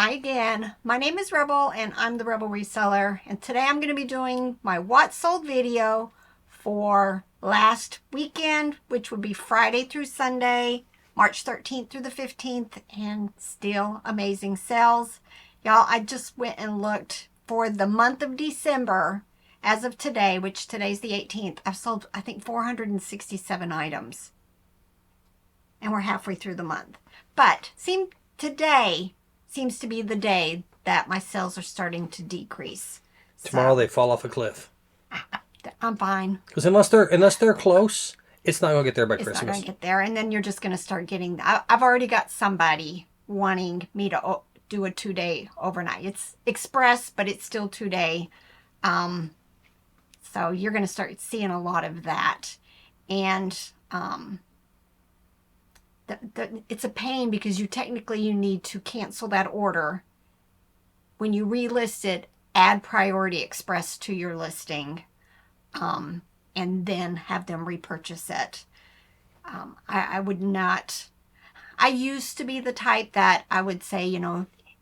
Hi again. My name is Rebel and I'm the Rebel Reseller, and today I'm going to be doing my what sold video for last weekend, which would be Friday through Sunday, March 13th through the 15th, and still amazing sales. Y'all, I just went and looked for the month of December as of today, which today's the 18th. I've sold, I think, 467 items. And we're halfway through the month. But today seems to be the day that my sales are starting to decrease. Tomorrow they fall off a cliff. I'm fine. Because unless they're close, it's not going to get there by Christmas. It's not going to get there. And then you're just going to start getting... I've already got somebody wanting me to do a 2-day overnight. It's express, but it's still 2-day. So you're going to start seeing a lot of that. And... it's a pain because you need to cancel that order. When you relist it, add priority express to your listing, and then have them repurchase it. I would not. I used to be the type that I would say,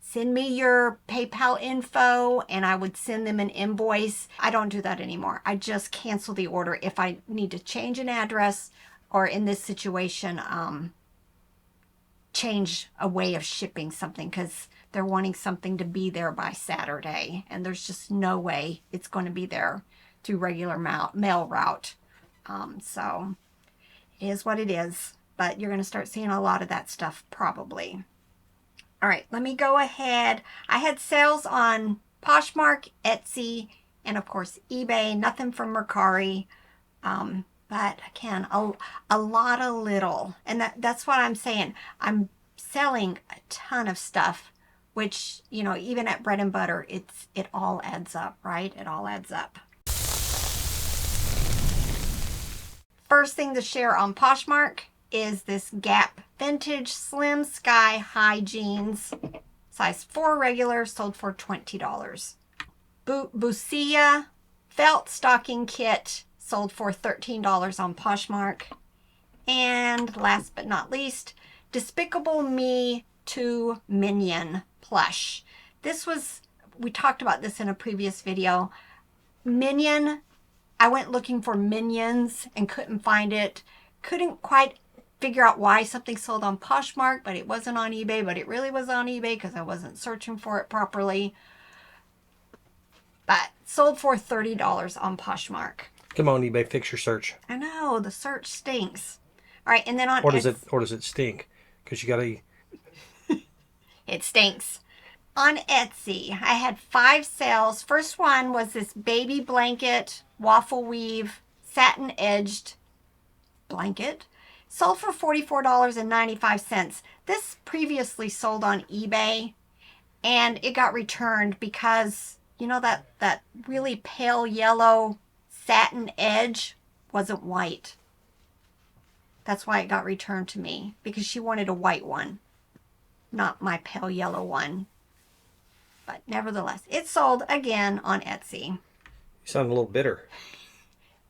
send me your PayPal info and I would send them an invoice. I don't do that anymore. I just cancel the order if I need to change an address, or in this situation, change a way of shipping something because they're wanting something to be there by Saturday, and there's just no way it's going to be there through regular mail route. So it is what it is, but you're going to start seeing a lot of that stuff probably. All right, let me go ahead. I had sales on Poshmark, Etsy, and of course eBay. Nothing from Mercari. But again, a lot of little. And that's what I'm saying. I'm selling a ton of stuff, which, even at bread and butter, it all adds up, right? It all adds up. First thing to share on Poshmark is this Gap Vintage Slim Sky High Jeans. Size 4 regular, sold for $20. Busia Felt Stocking Kit, sold for $13 on Poshmark. And last but not least, Despicable Me 2 Minion plush. We talked about this in a previous video. Minion, I went looking for Minions and couldn't find it. Couldn't quite figure out why something sold on Poshmark, but it wasn't on eBay, but it really was on eBay because I wasn't searching for it properly. But sold for $30 on Poshmark. Come on, eBay, fix your search. I know, the search stinks. All right, and then on or does it stink? Because you gotta. It stinks. On Etsy, I had 5 sales. First one was this baby blanket, waffle weave, satin edged blanket. Sold for $44.95. This previously sold on eBay, and it got returned because that really pale yellow satin edge wasn't white. That's why it got returned to me, because she wanted a white one, not my pale yellow one. But nevertheless, it sold again on Etsy. You sound a little bitter.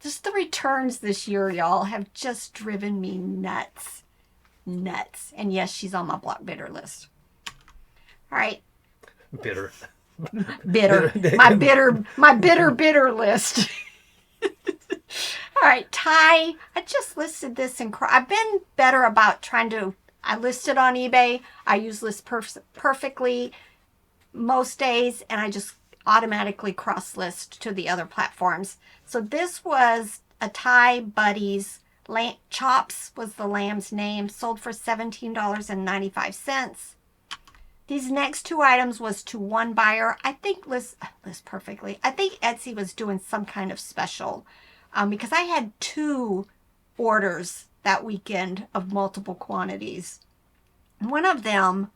Just the returns this year, y'all, have just driven me nuts. Nuts. And yes, she's on my block bidder list. All right. Bitter. Bitter. My bitter list. All right, tie. I just listed this in... I've been better about I listed on eBay. I use List Perfectly most days, and I just automatically cross-list to the other platforms. So this was a Tie Buddies. Chops was the lamb's name. Sold for $17.95. These next 2 items was to one buyer. I think List Perfectly. I think Etsy was doing some kind of special. Because I had 2 orders that weekend of multiple quantities. One of them,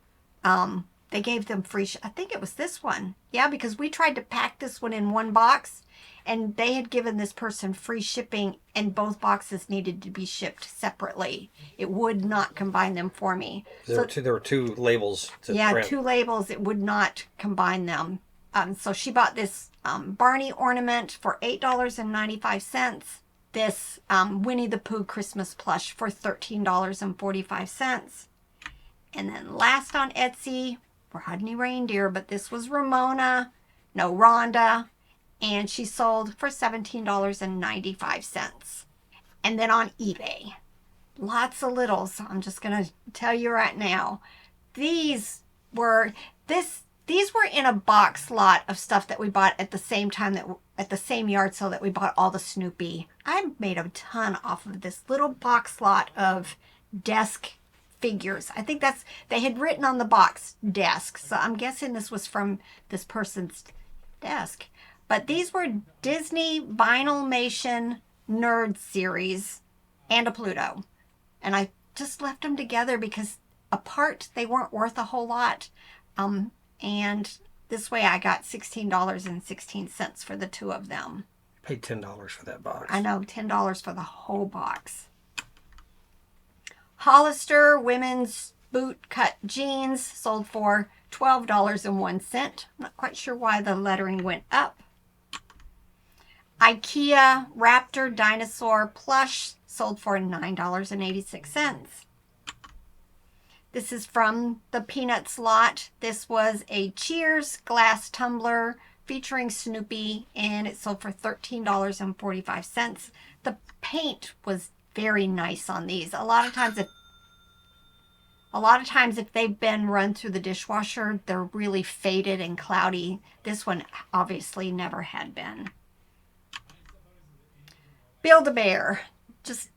they gave them free, I think it was this one. Yeah, because we tried to pack this one in one box, and they had given this person free shipping, and both boxes needed to be shipped separately. It would not combine them for me. There were two labels to print. 2 labels. It would not combine them. So she bought this Barney ornament for $8.95. This Winnie the Pooh Christmas plush for $13.45. And then last on Etsy Rodney Reindeer, but this was Rhonda, and she sold for $17.95. And then on eBay, lots of littles. I'm just going to tell you right now. These were in a box lot of stuff that we bought at the same time, at the same yard sale that we bought all the Snoopy. I made a ton off of this little box lot of desk figures. I think they had written on the box desk, so I'm guessing this was from this person's desk. But these were Disney Vinylmation Nerd Series and a Pluto, and I just left them together because apart they weren't worth a whole lot, and this way I got $16.16 for the two of them. Paid $10 for that box. I know, $10 for the whole box. Hollister women's boot cut jeans sold for $12.01. I'm not quite sure why the lettering went up. IKEA Raptor Dinosaur plush sold for $9.86. This is from the Peanuts lot. This was a Cheers glass tumbler featuring Snoopy, and it sold for $13.45. The paint was very nice on these. A lot of times if they've been run through the dishwasher, they're really faded and cloudy. This one obviously never had been. Build-A-Bear, just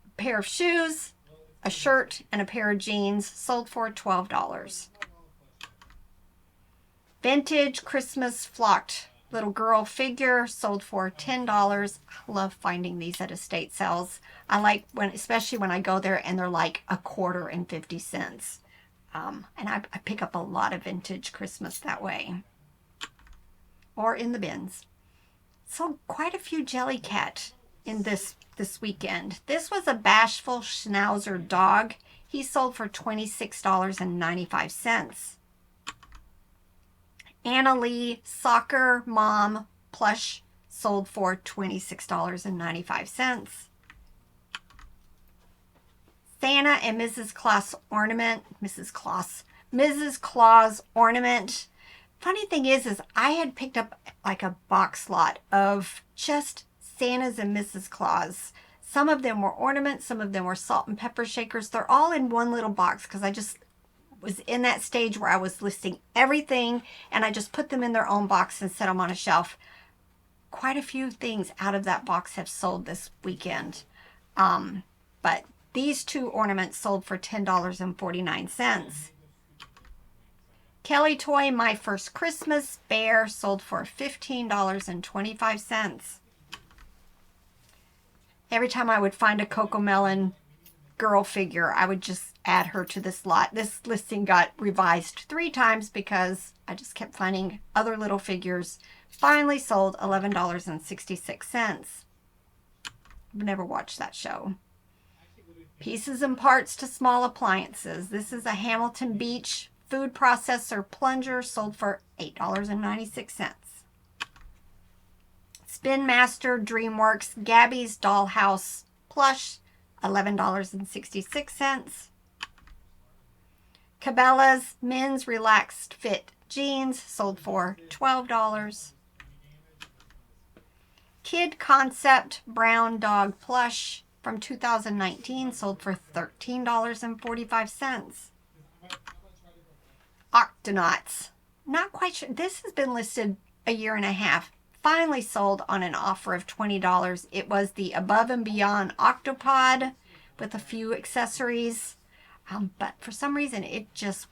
a pair of shoes, a shirt, and a pair of jeans, sold for $12. Vintage Christmas flocked little girl figure sold for $10. I love finding these at estate sales. I like especially when I go there and they're like $1.50. And I pick up a lot of vintage Christmas that way, or in the bins. Sold quite a few Jellycat in this weekend. This was a bashful Schnauzer dog. He sold for $26.95. Anna Lee soccer mom plush sold for $26.95. Santa and Mrs. Claus ornament, Mrs. Claus ornament. Funny thing is I had picked up like a box lot of just Santas and Mrs. Claus. Some of them were ornaments, some of them were salt and pepper shakers. They're all in one little box because I just was in that stage where I was listing everything, and I just put them in their own box and set them on a shelf. Quite a few things out of that box have sold this weekend. But these two ornaments sold for $10.49. Kelly Toy My First Christmas Bear sold for $15.25. Every time I would find a Cocomelon girl figure, I would just add her to this lot. This listing got revised 3 times because I just kept finding other little figures. Finally sold $11.66. I've never watched that show. Pieces and parts to small appliances. This is a Hamilton Beach food processor plunger sold for $8.96. Spin Master DreamWorks Gabby's Dollhouse plush, $11.66. Cabela's men's relaxed fit jeans sold for $12. Kid Concept brown dog plush from 2019 sold for $13.45. Octonauts. Not quite sure. This has been listed a year and a half. Finally sold on an offer of $20. It was the Above and Beyond Octopod with a few accessories. But for some reason, it just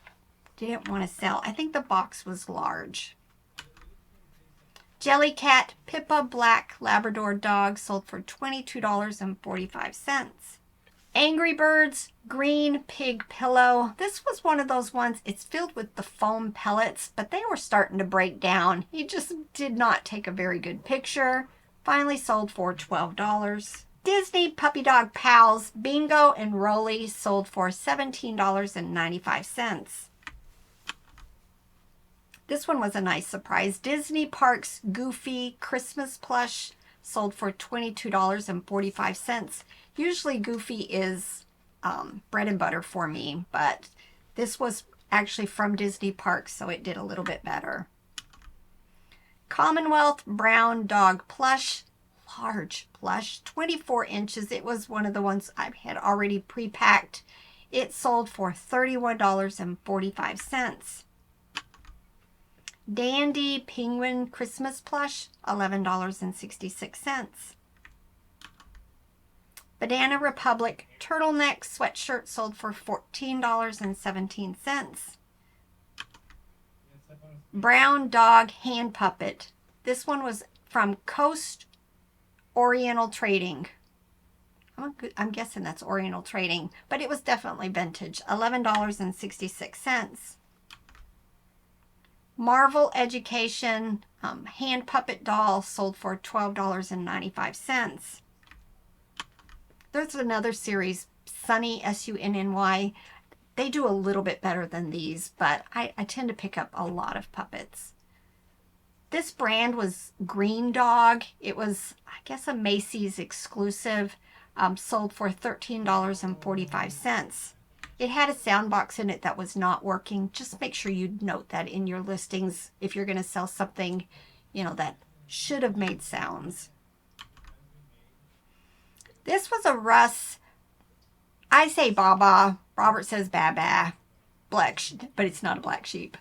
didn't want to sell. I think the box was large. Jellycat Pippa Black Labrador Dog sold for $22.45. Angry Birds Green Pig Pillow. This was one of those ones, it's filled with the foam pellets, but they were starting to break down. He just did not take a very good picture. Finally sold for $12. Disney Puppy Dog Pals Bingo and Rolly sold for $17.95. This one was a nice surprise. Disney Parks Goofy Christmas Plush sold for $22.45. Usually Goofy is bread and butter for me, but this was actually from Disney Parks, so it did a little bit better. Commonwealth Brown Dog Plush, large plush, 24 inches. It was one of the ones I had already pre-packed. It sold for $31.45. Dandy Penguin Christmas Plush, $11.66. Banana Republic Turtleneck Sweatshirt sold for $14.17. Brown Dog Hand Puppet. This one was from Coast Oriental Trading. I'm guessing that's Oriental Trading, but it was definitely vintage. $11.66. Marvel Education Hand Puppet Doll sold for $12.95. There's another series, Sunny, Sunny. They do a little bit better than these, but I tend to pick up a lot of puppets. This brand was Green Dog. It was, I guess, a Macy's exclusive, sold for $13.45. It had a sound box in it that was not working. Just make sure you note that in your listings if you're going to sell something, that should have made sounds. This was a Russ. I say Baba. Robert says Baba. Black sheep, but it's not a black sheep.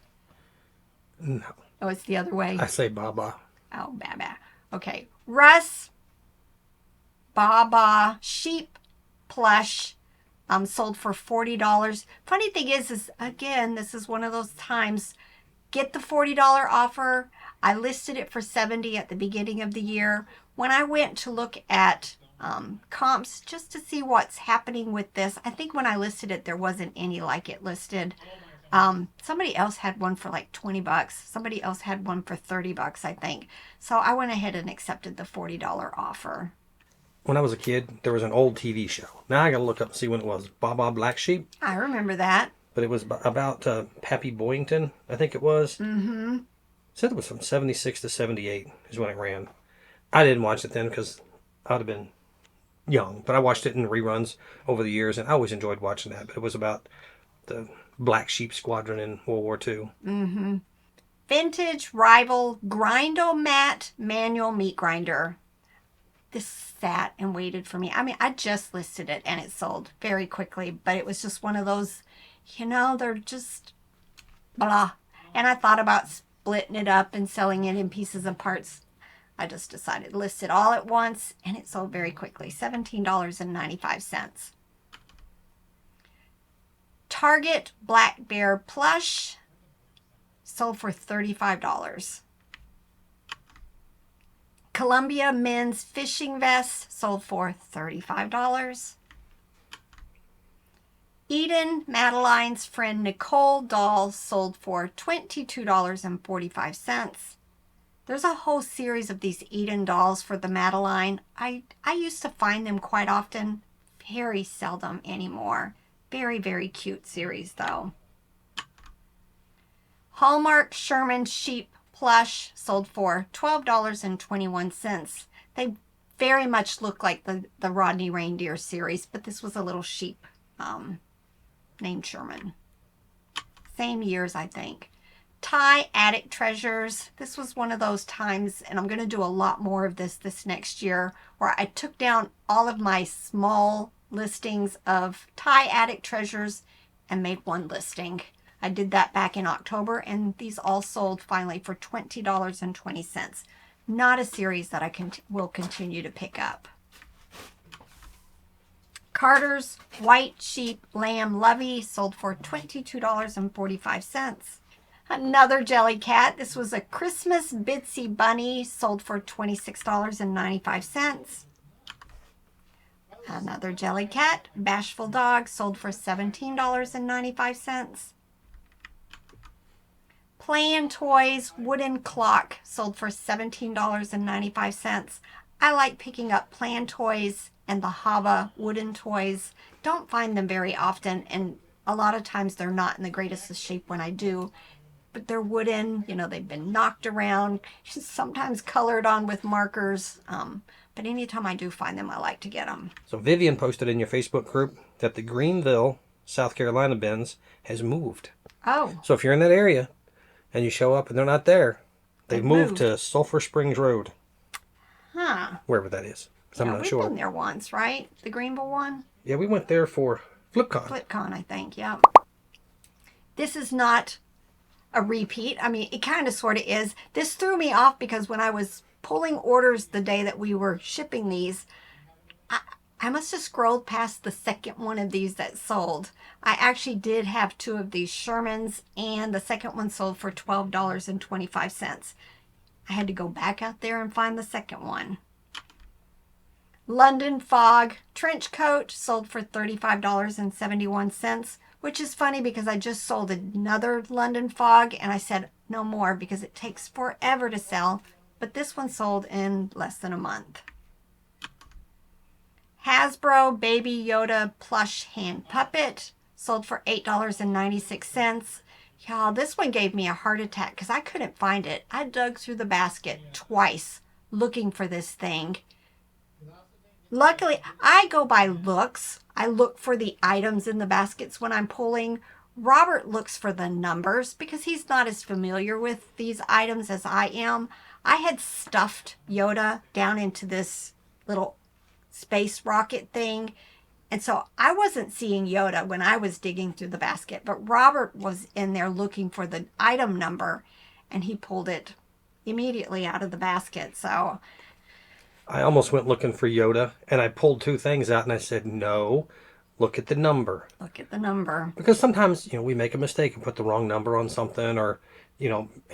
No. Oh, it's the other way. I say Baba. Oh, Baba. Okay. Russ Baba sheep plush sold for $40. Funny thing is again, this is one of those times, get the $40 offer. I listed it for $70 at the beginning of the year. When I went to look at comps just to see what's happening with this, I think when I listed it, there wasn't any like it listed. Somebody else had one for like $20. Somebody else had one for $30, I think. So I went ahead and accepted the $40 offer. When I was a kid, there was an old TV show. Now I got to look up and see when it was. Baba Black Sheep. I remember that. But it was about Pappy Boyington, I think it was. Mm-hmm. It said it was from 76 to 78 is when it ran. I didn't watch it then because I'd have been young. But I watched it in reruns over the years, and I always enjoyed watching that. But it was about the Black Sheep Squadron in World War II. Mm-hmm. Vintage Rival Grind-O-Mat Manual Meat Grinder. This sat and waited for me. I mean, I just listed it and it sold very quickly, but it was just one of those, they're just blah. And I thought about splitting it up and selling it in pieces and parts. I just decided to list it all at once and it sold very quickly. $17.95. Target Black Bear Plush sold for $35. Columbia Men's Fishing Vest sold for $35. Eden Madeline's Friend Nicole doll sold for $22.45. There's a whole series of these Eden dolls for the Madeline. I used to find them quite often. Very seldom anymore. Very, very cute series though. Hallmark Sherman Sheep Plush sold for $12.21. They very much look like the Rodney Reindeer series, but this was a little sheep named Sherman. Same years, I think. Thai Attic Treasures. This was one of those times, and I'm going to do a lot more of this next year, where I took down all of my small listings of Thai Attic Treasures and made one listing. I did that back in October, and these all sold finally for $20.20. Not a series that I will continue to pick up. Carter's White Sheep Lamb Lovey sold for $22.45. Another Jellycat. This was a Christmas Bitsy Bunny, sold for $26.95. Another Jellycat, Bashful Dog, sold for $17.95. Plan Toys Wooden Clock sold for $17.95. I like picking up Plan Toys and the Hava wooden toys. Don't find them very often, and a lot of times they're not in the greatest of shape when I do. But they're wooden, they've been knocked around, sometimes colored on with markers. But anytime I do find them, I like to get them. So Vivian posted in your Facebook group that the Greenville, South Carolina bins has moved. Oh, So if you're in that area and you show up and they're not there, they've moved moved. to Sulphur Springs Road, Huh. wherever that is. So I'm Yeah, not we've sure. been there once, right? The Greenville one? Yeah, we went there for FlipCon. FlipCon, I think. Yeah. This is not a repeat. I mean, it kind of sort of is. This threw me off because when I was pulling orders the day that we were shipping these, I must have scrolled past the second one of these that sold. I actually did have two of these Shermans, and the second one sold for $12.25. I had to go back out there and find the second one. London Fog trench coat sold for $35.71, which is funny because I just sold another London Fog and I said no more because it takes forever to sell, but this one sold in less than a month. Hasbro Baby Yoda plush hand puppet sold for $8.96. Y'all, this one gave me a heart attack because I couldn't find it. I dug through the basket twice looking for this thing. Luckily, I go by looks. I look for the items in the baskets when I'm pulling. Robert looks for the numbers because he's not as familiar with these items as I am. I had stuffed Yoda down into this little space rocket thing. And so I wasn't seeing Yoda when I was digging through the basket, but Robert was in there looking for the item number and he pulled it immediately out of the basket. So I almost went looking for Yoda, and I pulled two things out, and I said, no, look at the number. look at the number. Because sometimes, we make a mistake and put the wrong number on something, or,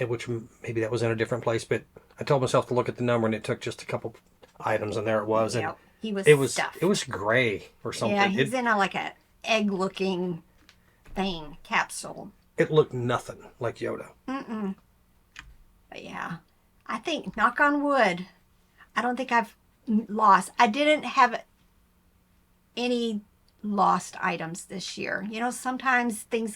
which maybe that was in a different place, but I told myself to look at the number, and it took just a couple items, and there it was. Yep. And He was stuffed. It was gray or something. Yeah, he's in like a egg-looking thing, capsule. It looked nothing like Yoda. But yeah, I think, knock on wood, I don't think I've lost. I didn't have any lost items this year. Sometimes things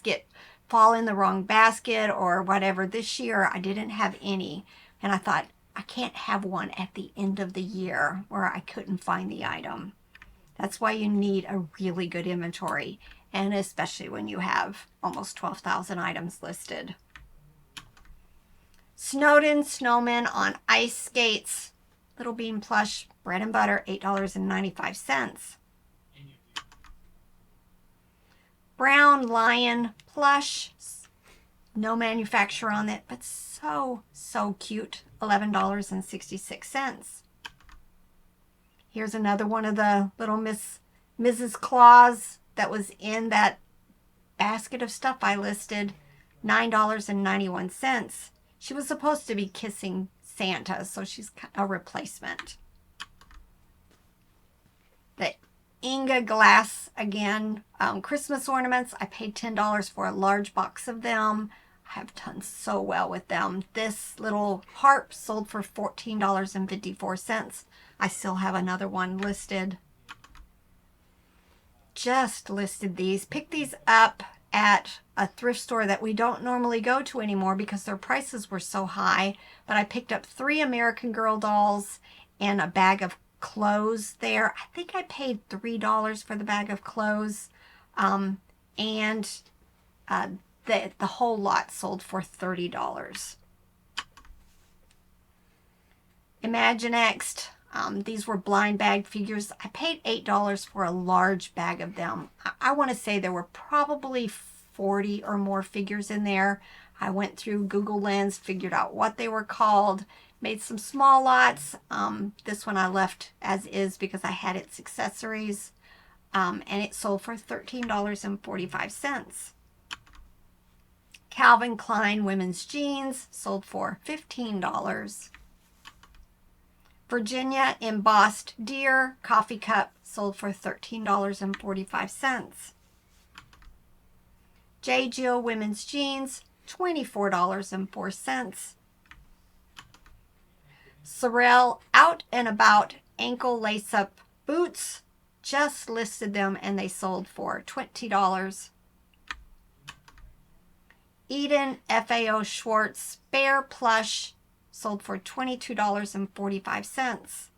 fall in the wrong basket or whatever. This year, I didn't have any. And I thought, I can't have one at the end of the year where I couldn't find the item. That's why you need a really good inventory, and especially when you have almost 12,000 items listed. Snowden Snowman on ice skates. Little Bean plush, bread and butter, $8.95. Brown Lion plush. No manufacturer on it, but so cute. $11.66. Here's another one of the little Mrs. Claus that was in that basket of stuff I listed. $9.91. She was supposed to be kissing Santa, so she's a replacement. The Inga glass, again, Christmas ornaments. I paid $10 for a large box of them. I have done so well with them. This little harp sold for $14.54. I still have another one listed. Just listed these. Picked these up at a thrift store that we don't normally go to anymore because their prices were so high. But I picked up 3 American Girl dolls and a bag of clothes there. I think I paid $3 for the bag of clothes. The whole lot sold for $30. Imaginext. These were blind bag figures. I paid $8 for a large bag of them. I want to say there were probably 40 or more figures in there. I went through Google Lens, figured out what they were called, made some small lots. This one I left as is because I had its accessories. And it sold for $13.45. Calvin Klein women's jeans sold for $15. Virginia embossed deer coffee cup sold for $13.45. J. Jill women's jeans, $24.04. Sorel Out and About ankle lace-up boots, just listed them and they sold for $20. Eden FAO Schwartz Bear Plush sold for $22.45.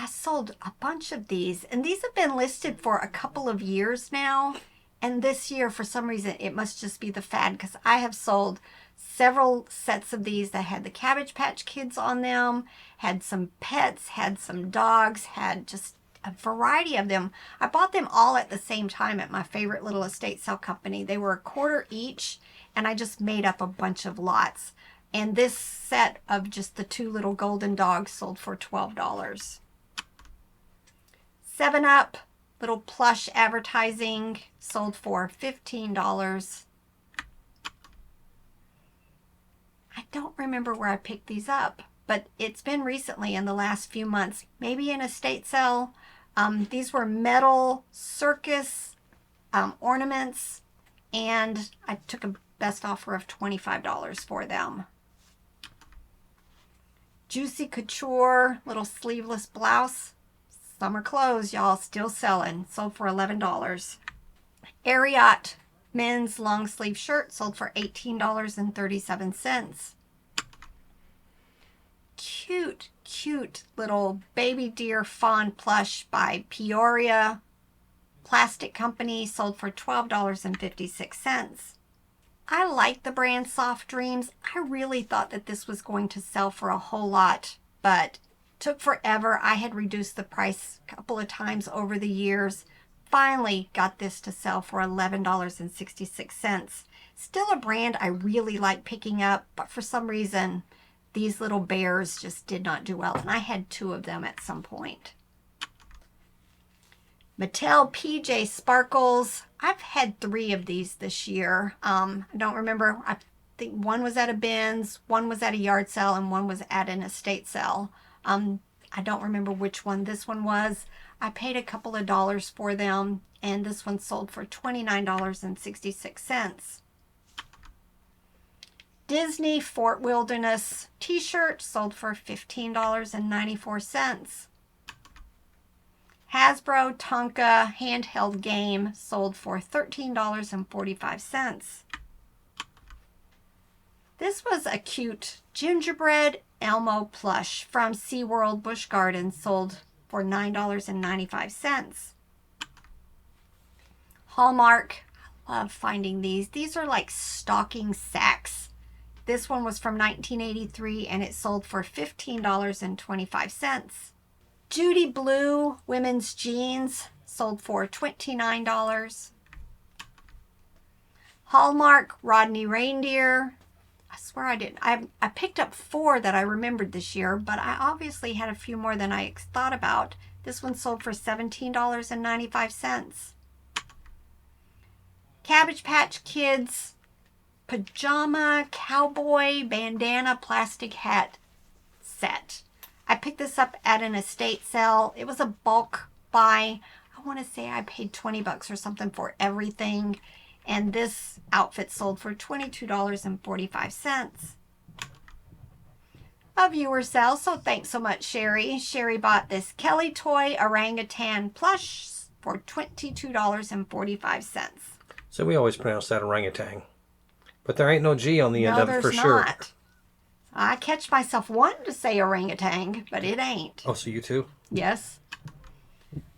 I sold a bunch of these, and these have been listed for a couple of years now. And this year, for some reason, it must just be the fad, because I have sold several sets of these that had the Cabbage Patch Kids on them, had some pets, had some dogs, had just a variety of them. I bought them all at the same time at my favorite little estate sale company. They were $1 each, and I just made up a bunch of lots. And this set of just the 2 little golden dogs sold for $12. 7-Up, little plush advertising, sold for $15. I don't remember where I picked these up, but it's been recently in the last few months, maybe in a estate sale. These were metal circus ornaments, and I took a best offer of $25 for them. Juicy Couture, little sleeveless blouse. Summer clothes, y'all, still selling. Sold for $11. Ariat men's long sleeve shirt sold for $18.37. Cute little baby deer fawn plush by Peoria Plastic Company sold for $12.56. I like the brand Soft Dreams. I really thought that this was going to sell for a whole lot, but took forever. I had reduced the price a couple of times over the years. Finally got this to sell for $11.66. Still a brand I really like picking up, but for some reason, these little bears just did not do well, and I had 2 of them at some point. Mattel PJ Sparkles. I've had 3 of these this year. I don't remember. I think one was at a Ben's, one was at a yard sale, and one was at an estate sale. I don't remember which one this one was. I paid a couple of dollars for them, and this one sold for $29.66. Disney Fort Wilderness t-shirt sold for $15.94. Hasbro Tonka handheld game sold for $13.45. This was a cute gingerbread Elmo plush from SeaWorld Busch Gardens, sold for $9.95. Hallmark, I love finding these. These are like stocking sacks. This one was from 1983, and it sold for $15.25. Judy Blue women's jeans sold for $29. Hallmark Rodney Reindeer. I swear I didn't. I picked up 4 that I remembered this year, but I obviously had a few more than I thought about. This one sold for $17.95. Cabbage Patch Kids pajama cowboy bandana plastic hat set. I picked this up at an estate sale. It was a bulk buy. I want to say I paid $20 or something for everything. And this outfit sold for $22.45. A viewer sale, so thanks so much, Sherry. Sherry bought this Kelly Toy orangutan plush for $22.45. So we always pronounce that orangutan. But there ain't no G on the end of it for sure. Not. I catch myself wanting to say orangutan, but it ain't. Oh, so you too? Yes.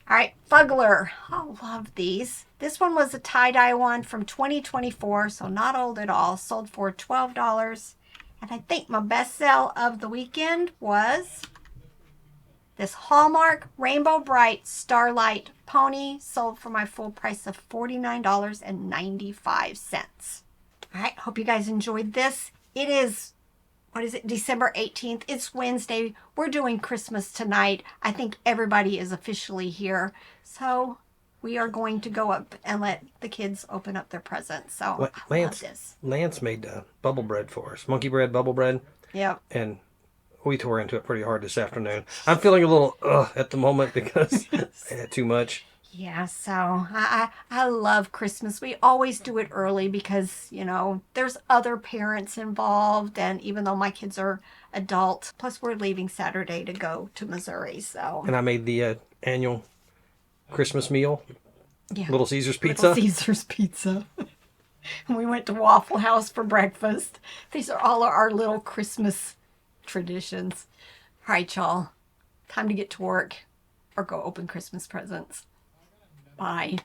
All right, Fugler. I love these. This one was a tie-dye one from 2024, so not old at all. Sold for $12. And I think my best sale of the weekend was this Hallmark Rainbow Bright Starlight Pony. Sold for my full price of $49.95. All right, hope you guys enjoyed this. It is, December 18th. It's Wednesday. We're doing Christmas tonight. I think everybody is officially here. So we are going to go up and let the kids open up their presents. So I love this. Lance made bubble bread for us. Monkey bread, bubble bread. Yep. And we tore into it pretty hard this afternoon. I'm feeling a little at the moment because I had too much. Yeah, so I love Christmas. We always do it early because, you know, there's other parents involved, and even though my kids are adult, plus we're leaving Saturday to go to Missouri, so. And I made the annual Christmas meal, yeah. Little Caesar's Pizza. Little Caesar's Pizza. And we went to Waffle House for breakfast. These are all our little Christmas traditions. All right, y'all. Time to get to work. or go open Christmas presents. Bye.